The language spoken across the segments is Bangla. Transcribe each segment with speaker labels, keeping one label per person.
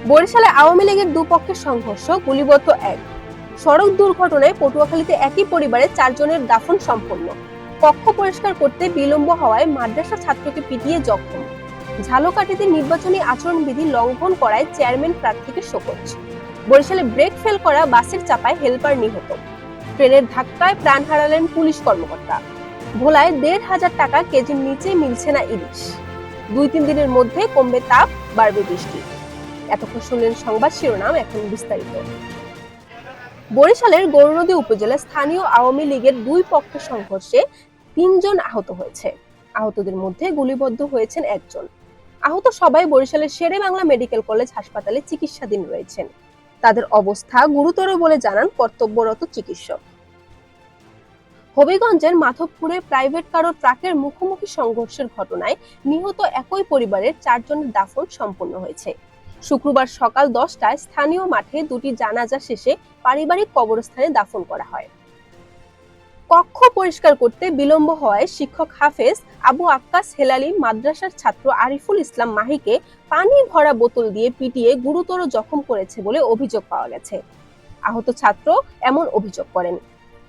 Speaker 1: বরিশালে আওয়ামী লীগের দুপক্ষের সংঘর্ষ, গুলিবদ্ধ এক। সড়ক দুর্ঘটনায় পটুয়াখালীতে একই পরিবারের 4 জনের দাফন সম্পন্ন। কক্ষ পরিষ্কার করতে বিলম্ব হওয়ায় মাদ্রাসা ছাত্রকে পিটিয়ে জখম। ঝালকাঠিতে নির্বাচনী আচরণবিধি লঙ্ঘন করায় চেয়ারম্যান প্রার্থীকে শোকজ। বরিশালে ব্রেক ফেল করা বাসের চাপায় হেলপার নিহত। ট্রেনের ধাক্কায় প্রাণ হারালেন পুলিশ কর্মকর্তা। ভোলায় 1,500 টাকা কেজির নিচে মিলছে না ইলিশ। 2-3 দিনের মধ্যে কমবে তাপ, বাড়বে বৃষ্টি। এতক্ষণ শুনলেন সংবাদ শিরোনাম, এখন বিস্তারিত। বরিশালের গৌরনদী উপজেলায় স্থানীয় আওয়ামী লীগের দুই পক্ষের সংঘর্ষে 3 জন আহত হয়েছে। আহতদের মধ্যে গুলিবদ্ধ হয়েছেন একজন। আহত সবাই বরিশালের শেরেবাংলা মেডিকেল কলেজ হাসপাতালে চিকিৎসাধীন রয়েছেন। তাদের অবস্থা গুরুতর বলে জানান কর্তব্যরত চিকিৎসক। হবিগঞ্জের মাধবপুরে প্রাইভেট কার ও ট্রাকের মুখোমুখি সংঘর্ষের ঘটনায় নিহত একই পরিবারের 4 জনের দাফন সম্পন্ন হয়েছে। শুক্রবার সকাল 10টায় স্থানীয় মাঠে দুটি জানাজা শেষে পারিবারিক কবরস্থানে দাফন করা হয়। কক্ষ পরিষ্কার করতে বিলম্ব হওয়ায় শিক্ষক হাফেজ আবু আক্কাস হেলালি মাদ্রাসার ছাত্র আরিফুল ইসলাম মাহিকে পানি ভরা বোতল দিয়ে পিটিয়ে গুরুতর জখম করেছে বলে অভিযোগ পাওয়া গেছে। আহত ছাত্র এমন অভিযোগ করেন।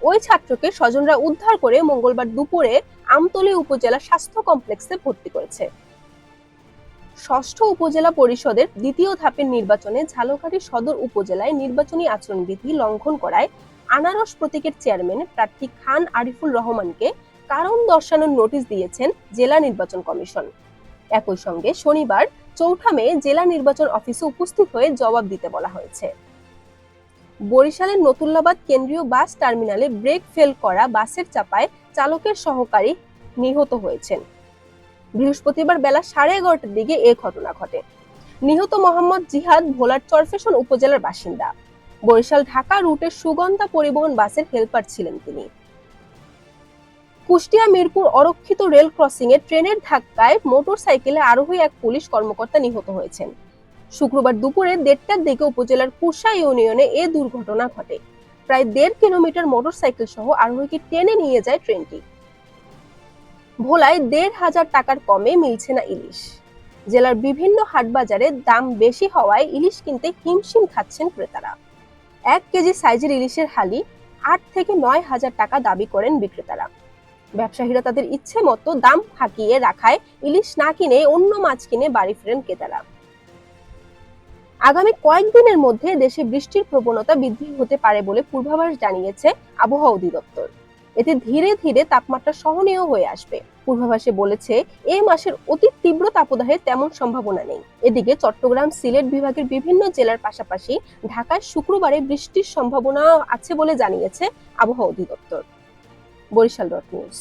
Speaker 1: ওই ছাত্রকে স্বজনরা উদ্ধার করে মঙ্গলবার দুপুরে আমতলী উপজেলা স্বাস্থ্য কমপ্লেক্সে ভর্তি করেছে। ষষ্ঠ উপজেলা পরিষদের দ্বিতীয় ধাপের নির্বাচনে ঝালকাঠি সদর উপজেলায় নির্বাচনী আচরণবিধি লঙ্ঘন করায় আনারস প্রতীকের চেয়ারম্যান প্রার্থী খান আরিফুল রহমানকে কারণ দর্শানোর নোটিশ দিয়েছেন জেলা নির্বাচন কমিশন। একই সঙ্গে শনিবার 4 মে জেলা নির্বাচন অফিসে উপস্থিত হয়ে জবাব দিতে বলা হয়েছে। বরিশালের নতুল্লাবাদ কেন্দ্রীয় বাস টার্মিনালে ব্রেক ফেল করা বাসের চাপায় চালকের সহকারী নিহত হয়েছেন। বৃহস্পতিবার বেলা 11:30টার দিকে এ ঘটনা ঘটে। নিহত মোহাম্মদ জিহাদ ভোলার চরফেশন উপজেলার বাসিন্দা। বরিশাল ঢাকা রুটের সুগন্ধা পরিবহন বাসের হেলপার ছিলেন তিনি। কুষ্টিয়া মিরপুর অরক্ষিত রেল ক্রসিং এ ট্রেনের ধাক্কায় মোটরসাইকেলে আরোহী এক পুলিশ কর্মকর্তা নিহত হয়েছেন। শুক্রবার দুপুরে 1:30টার দিকে উপজেলার কুশা ইউনিয়নে এ দুর্ঘটনা ঘটে। প্রায় 1.5 কিলোমিটার মোটরসাইকেল সহ আরোহীকে টেনে নিয়ে যায় ট্রেনটি। ভোলায় 1,500 টাকার কমে মিলছে না ইলিশ। জেলার বিভিন্ন হাটবাজারে দাম বেশি হওয়ায় ইলিশ কিনতে হিমশিম খাচ্ছেন ক্রেতারা। 1 কেজি সাইজের ইলিশের হালি 8 থেকে 9,000 টাকা দাবি করেন বিক্রেতারা। ব্যবসায়ীরা তাদের ইচ্ছে মতো দাম হাঁকিয়ে রাখায় ইলিশ না কিনে অন্য মাছ কিনে বাড়ি ফেরেন ক্রেতারা। আগামী কয়েকদিনের মধ্যে দেশে বৃষ্টির প্রবণতা বৃদ্ধি হতে পারে বলে পূর্বাভাস জানিয়েছে আবহাওয়া অধিদপ্তর। এতে ধীরে ধীরে তাপমাত্রা সহনীয় হয়ে আসবে। পূর্বাভাসে বলেছে এই মাসের অতি তীব্র তাপদাহের তেমন সম্ভাবনা নেই। এদিকে চট্টগ্রাম, সিলেট বিভাগের বিভিন্ন জেলার পাশাপাশি ঢাকায় শুক্রবারে বৃষ্টির সম্ভাবনা আছে বলে জানিয়েছে আবহাওয়া অধিদপ্তর। বরিশাল.নিউজ।